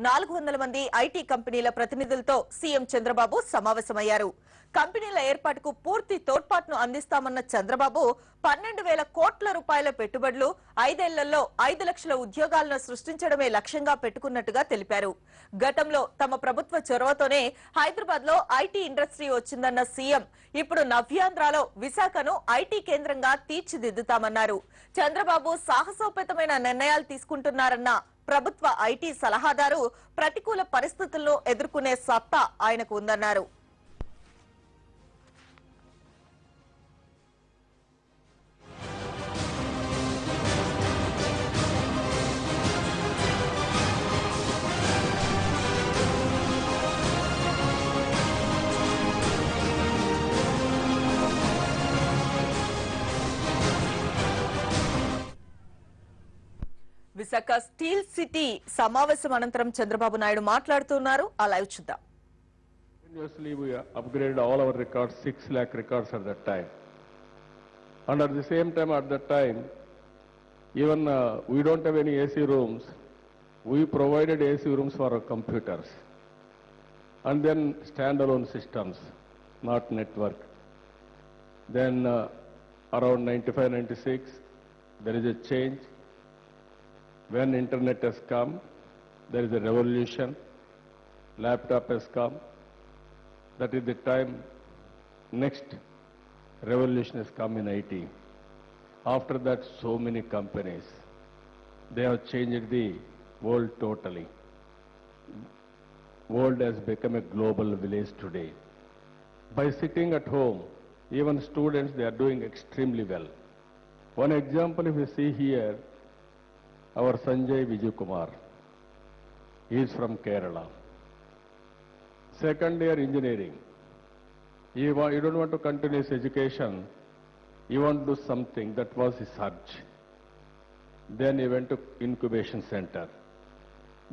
400 మంది ఐటీ కంపెనీల ప్రతినిధులతో సీఎం చంద్రబాబు సమావేశమయ్యారు. కంపెనీల ఏర్పాటుకు పూర్తి తోడ్పాటును అందిస్తామన్న చంద్రబాబు 12,000 కోట్ల రూపాయల పెట్టుబడులు 5 ఏళ్లలో 5 లక్షల ఉద్యోగాలను సృష్టించడమే లక్ష్యంగా పెట్టుకున్నట్టుగా తెలిపారు. గతంలో తమ ప్రభుత్వ చొరవతోనే హైదరాబాద్ లో ఐటీ ఇండస్ట్రీ వచ్చిందన్న సీఎం ఇప్పుడు నవ్యాంధ్రలో విశాఖను ఐటీ కేంద్రంగా తీర్చిదిద్దుతామన్నారు. చంద్రబాబు సాహసోపేతమైన నిర్ణయాలు తీసుకుంటున్నారన్న ప్రభుత్వ ఐటీ సలహాదారు ప్రతికూల పరిస్థితులను ఎదుర్కొనే సత్తా ఆయనకు ఉందన్నారు. విశాఖ స్టీల్ సిటీ సమావేశం అనంతరం చంద్రబాబు నాయుడు మాట్లాడుతున్నారు. ఆ లైవ్ చూద్దాం. Continuously we upgraded all our records, 6 lakh records at that time. And at the same time, at that time, even we don't have any AC rooms. We provided AC rooms for our computers. And then standalone systems, not network. Then around 95-96, there is a change. When internet has come, there is a revolution. Laptop has come. That is the time next revolution has come in IT. After that, so many companies, they have changed the world totally. World has become a global village today. By sitting at home, even students, they are doing extremely well. One example, if you see here, our Sanjay Vijay Kumar, he is from Kerala. Second year engineering. You don't want to continue his education. You want to do something. That was his urge. Then he went to incubation center.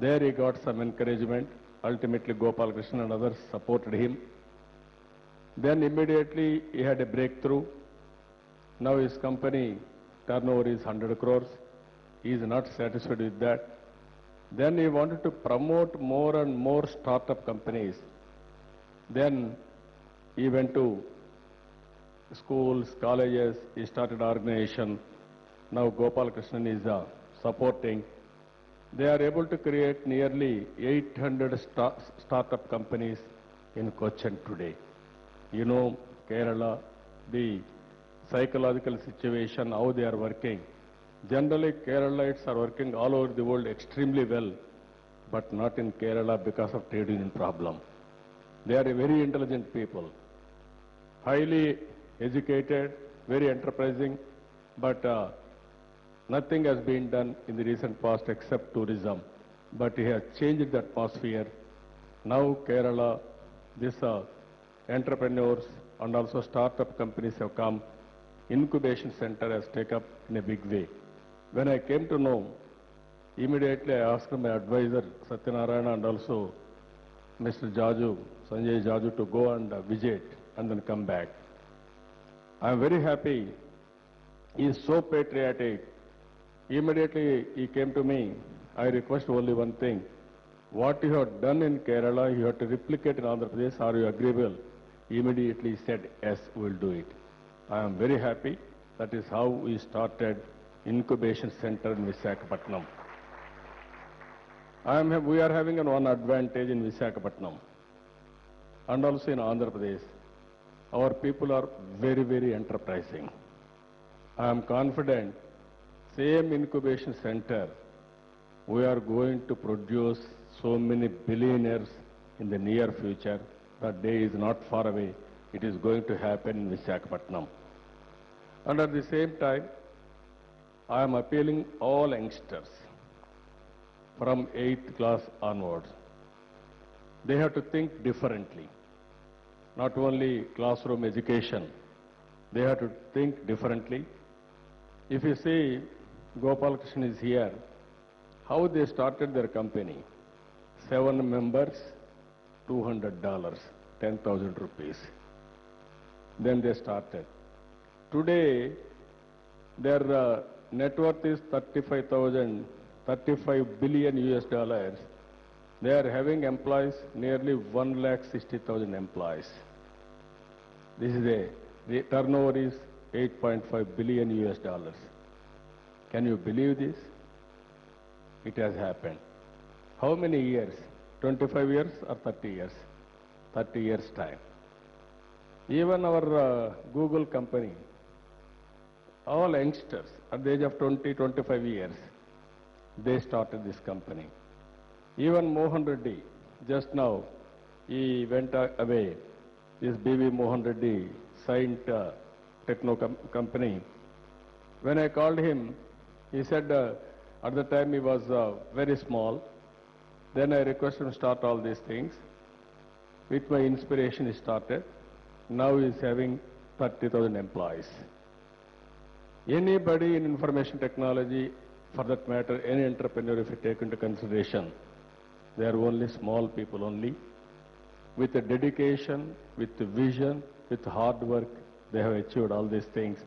There he got some encouragement. Ultimately Gopal Krishnan and others supported him. Then immediately he had a breakthrough. Now his company turnover is 100 crores. He is not satisfied with that. Then he wanted to promote more and more startup companies. Then he went to schools, colleges, he started organization. Now Gopal Krishnan is supporting. They are able to create nearly 800 startup companies in Cochin today. You know, Kerala, the psychological situation, how they are working. Generally, Keralites are working all over the world extremely well, but not in Kerala because of trade union problem. They are a very intelligent people, highly educated, very enterprising, but nothing has been done in the recent past except tourism. But he has changed the atmosphere. Now Kerala, these entrepreneurs and also startup companies have come. Incubation center has taken up in a big way. When I came to know, immediately I asked my advisor, Satyanarayana, and also Mr. Jaju, Sanjay Jaju, to go and visit and then come back. I am very happy. He is so patriotic. Immediately he came to me. I request only one thing. What you have done in Kerala, you have to replicate in Andhra Pradesh. Are you agreeable? Immediately he said, yes, we will do it. I am very happy. That is how we started incubation center in Visakhapatnam. We are having one advantage in Visakhapatnam and also in Andhra Pradesh. Our people are very, very enterprising. I am confident, same incubation center, we are going to produce so many billionaires in the near future. That day is not far away. It is going to happen in Visakhapatnam. And at the same time, I am appealing all youngsters from 8th class onwards. They have to think differently. Not only classroom education, they have to think differently. If you see, Gopal Krishnan is here, how they started their company. 7 members, $200, 10,000 rupees. Then they started. Today, their net worth is 35 billion US dollars. They are having employees, nearly 1,60,000 employees. The turnover is 8.5 billion US dollars. Can you believe this? It has happened. How many years? 25 years or 30 years? 30 years time. Even our Google company, all youngsters at the age of 20, 25 years, they started this company. Even Mohan Reddy, just now, he went away. This B.V. Mohan Reddy signed techno company. When I called him, he said at the time he was very small. Then I requested him to start all these things. With my inspiration, he started. Now he is having 30,000 employees. Anybody in information technology, for that matter, any entrepreneur, if you take into consideration, they are only small people only. With a dedication, with a vision, with hard work, they have achieved all these things.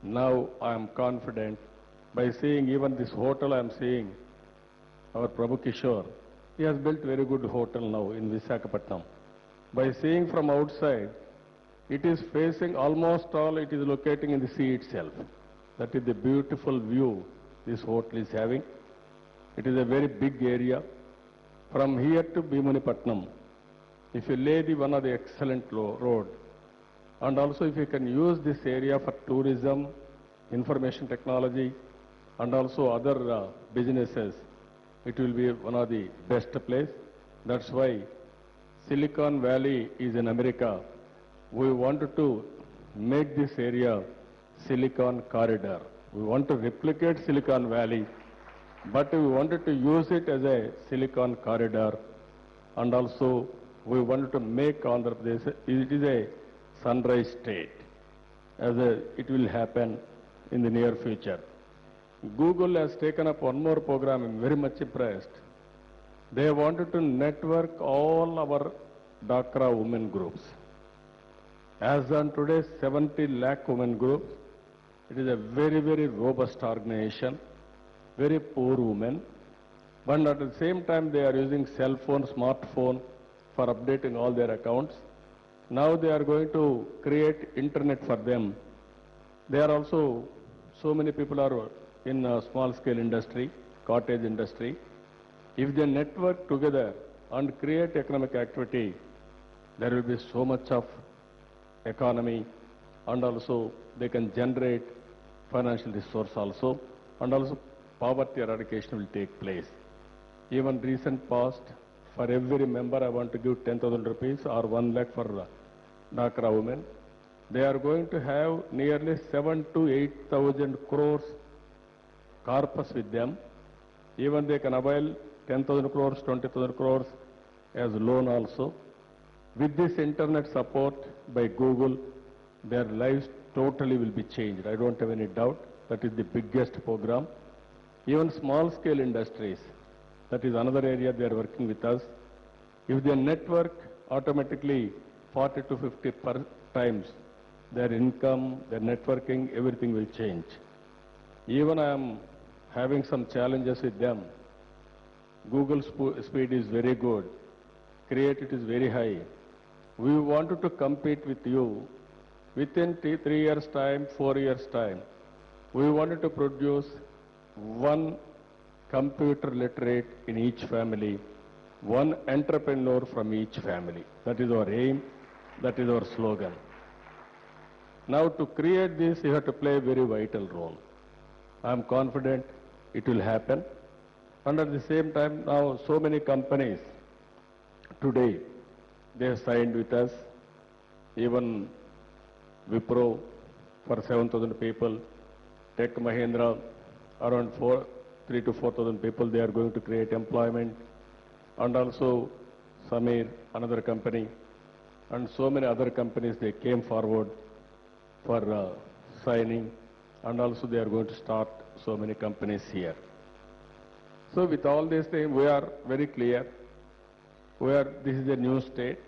Now I am confident, by seeing even this hotel I am seeing, our Prabhu Kishore, he has built very good hotel now in Visakhapatnam. By seeing from outside, it is facing almost all, it is locating in the sea itself. That is the beautiful view this hotel is having. It is a very big area. From here to Bhimanipatnam, if you lay the one of the excellent road, and also if you can use this area for tourism, information technology, and also other businesses, it will be one of the best place. That's why Silicon Valley is in America. We wanted to make this area Silicon Corridor. We want to replicate Silicon Valley, but we wanted to use it as a Silicon Corridor, and also we wanted to make Andhra Pradesh, it is a sunrise state, it will happen in the near future. Google has taken up one more program. I'm very much impressed. They wanted to network all our Dhaka women groups. As on today, 70 lakh women groups. It is a very, very robust organization, very poor women. But at the same time, they are using cell phone, smartphone for updating all their accounts. Now they are going to create internet for them. They are also, so many people are in small scale industry, cottage industry. If they network together and create economic activity, there will be so much of economy, and also they can generate financial resource also, and also poverty eradication will take place. Even recent past, for every member I want to give 10,000 rupees or 1 lakh for Dhaka women. They are going to have nearly 7 to 8,000 crores corpus with them. Even they can avail 10,000 crores, 20,000 crores as loan also. With this internet support by Google, their lives totally will be changed. I don't have any doubt. That is the biggest program. Even small scale industries, that is another area they are working with us. If they network, automatically 40 to 50 times their income, their networking, everything will change. Even I am having some challenges with them. Google speed is very good. Create is very high. We wanted to compete with you within 3 years' time, 4 years' time. We wanted to produce one computer literate in each family, one entrepreneur from each family. That is our aim. That is our slogan. Now to create this, you have to play a very vital role. I am confident it will happen. And at the same time, now so many companies today, they have signed with us, even Wipro for 7,000 people, Tech Mahindra around 3 to 4,000 people, they are going to create employment, and also Samir, another company, and so many other companies, they came forward for signing, and also they are going to start so many companies here. So with all these things, we are very clear. This is a new state.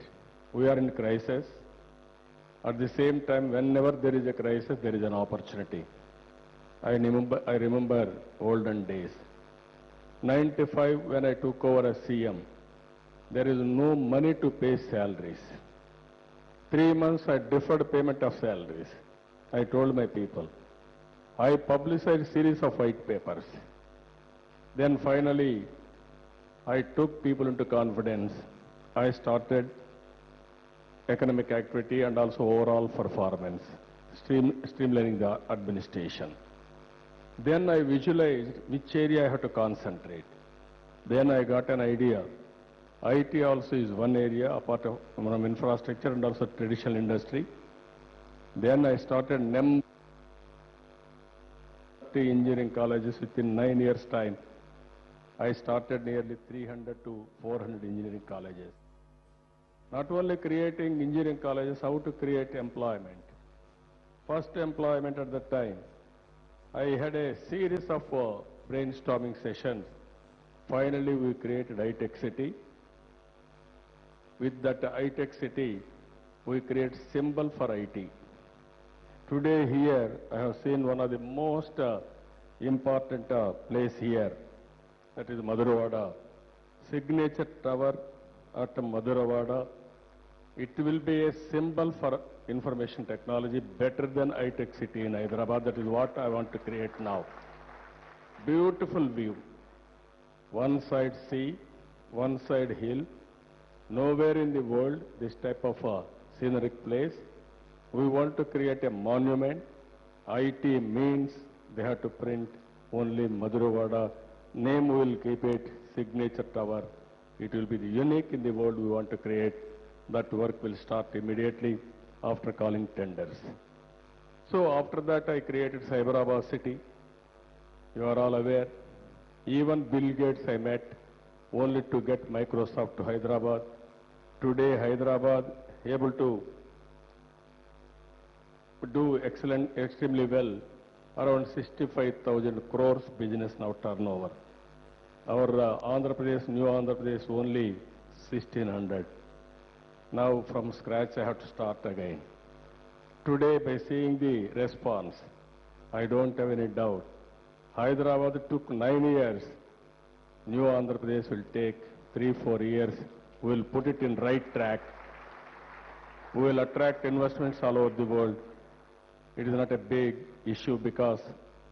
We are in crisis. At the same time, whenever there is a crisis, there is an opportunity. I remember olden days. 95, when I took over as CM, there is no money to pay salaries. 3 months I deferred payment of salaries. I told my people. I publicized series of white papers. Then finally, I took people into confidence. I started economic activity and also overall performance, streamlining the administration. Then I visualized which area I have to concentrate. Then I got an idea. IT also is one area, apart from infrastructure and also traditional industry. Then I started NEM engineering colleges within 9 years' time. I started nearly 300 to 400 engineering colleges. Not only creating engineering colleges, how to create employment. First employment at that time, I had a series of brainstorming sessions. Finally, we created iTech City. With that iTech City, we create symbol for IT. Today here, I have seen one of the most important place here, that is Maduravada. Signature Tower at Maduravada. It will be a symbol for information technology better than iTech City in Hyderabad. That is what I want to create now. Beautiful view. One side sea, one side hill. Nowhere in the world this type of scenic place. We want to create a monument. IT means they have to print only Maduravada. Name we will keep it Signature Tower. It will be the unique in the world we want to create. That work will start immediately after calling tenders. So after that I created Cyberabad City. You are all aware. Even Bill Gates I met only to get Microsoft to Hyderabad. Today Hyderabad able to do extremely well, around 65,000 crores business now turnover. Our Andhra Pradesh, New Andhra Pradesh only 1,600. Now from scratch I have to start again. Today by seeing the response, I don't have any doubt. Hyderabad took 9 years. New Andhra Pradesh will take 3-4 years. We will put it in right track. We will attract investments all over the world. It is not a big issue because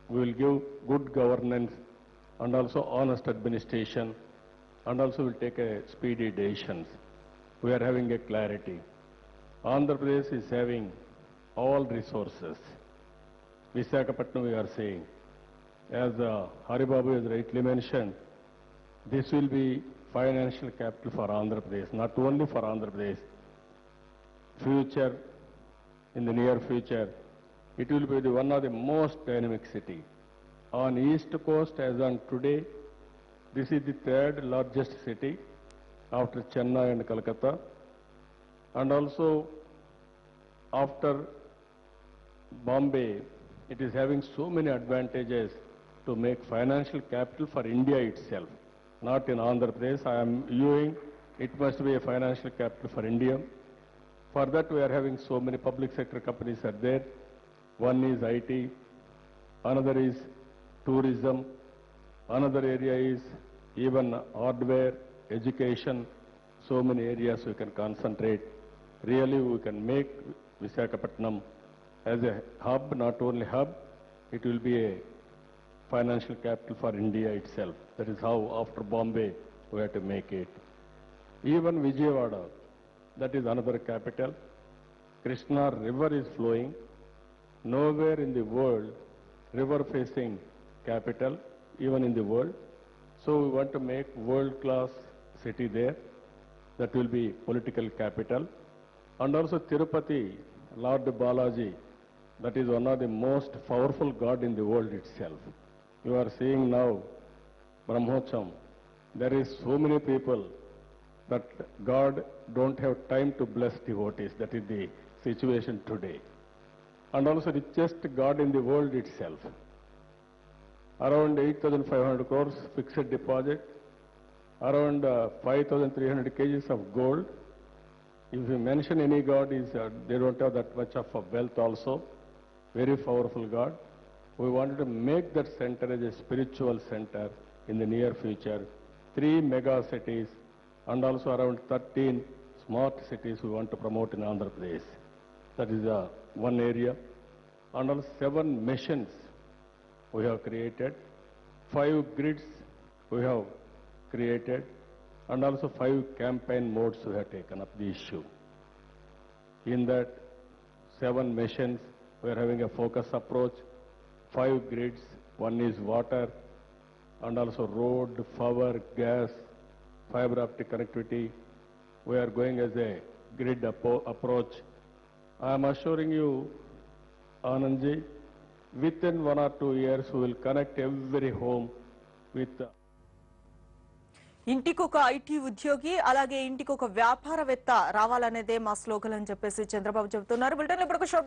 we will give good governance and also honest administration and also will take a speedy decisions. We are having a clarity. Andhra Pradesh is having all resources. Visakhapatnam we are saying. As Haribabu has rightly mentioned, this will be financial capital for Andhra Pradesh, not only for Andhra Pradesh. Future, in the near future, it will be one of the most dynamic city. On East Coast, as on today, this is the third largest city after Chennai and Calcutta. And also, after Bombay, it is having so many advantages to make financial capital for India itself. Not in Andhra Pradesh, I am viewing it must be a financial capital for India. For that, we are having so many public sector companies are there. One is IT, another is tourism, another area is even hardware, education, so many areas we can concentrate. Really, we can make Visakhapatnam as a hub, not only hub, it will be a financial capital for India itself. That is how after Bombay we have to make it. Even Vijayawada, that is another capital. Krishna river is flowing. Nowhere in the world river facing capital, even in the world. So we want to make world-class city there. That will be political capital. And also Tirupati, Lord Balaji, that is one of the most powerful god in the world itself. You are seeing now Brahmotsavam. There is so many people that God don't have time to bless devotees. That is the situation today. And also richest god in the world itself. Around 8,500 crores fixed deposit, around 5,300 kgs of gold. If you mention any god, they don't have that much of a wealth also. Very powerful god. We wanted to make that center as a spiritual center in the near future. 3 mega cities, and also around 13 smart cities we want to promote in Andhra Pradesh. That is one area. And also 7 missions we have created, 5 grids we have created, and also 5 campaign modes we have taken up the issue. In that 7 missions, we are having a focus approach, 5 grids, one is water, and also road, power, gas, fiber optic connectivity. We are going as a grid approach. I am assuring you, Anandji, within 1 or 2 years, we will connect every home with ఇంటికొక IT ఉద్యోగి అలాగే ఇంటికొక వ్యాపారవేత్త రావాలనేదే మా slogan అని చెప్పేసి చంద్రబాబు చెబుతున్నారు. Bulletin లో ఇప్పుడు ఒక షార్ట్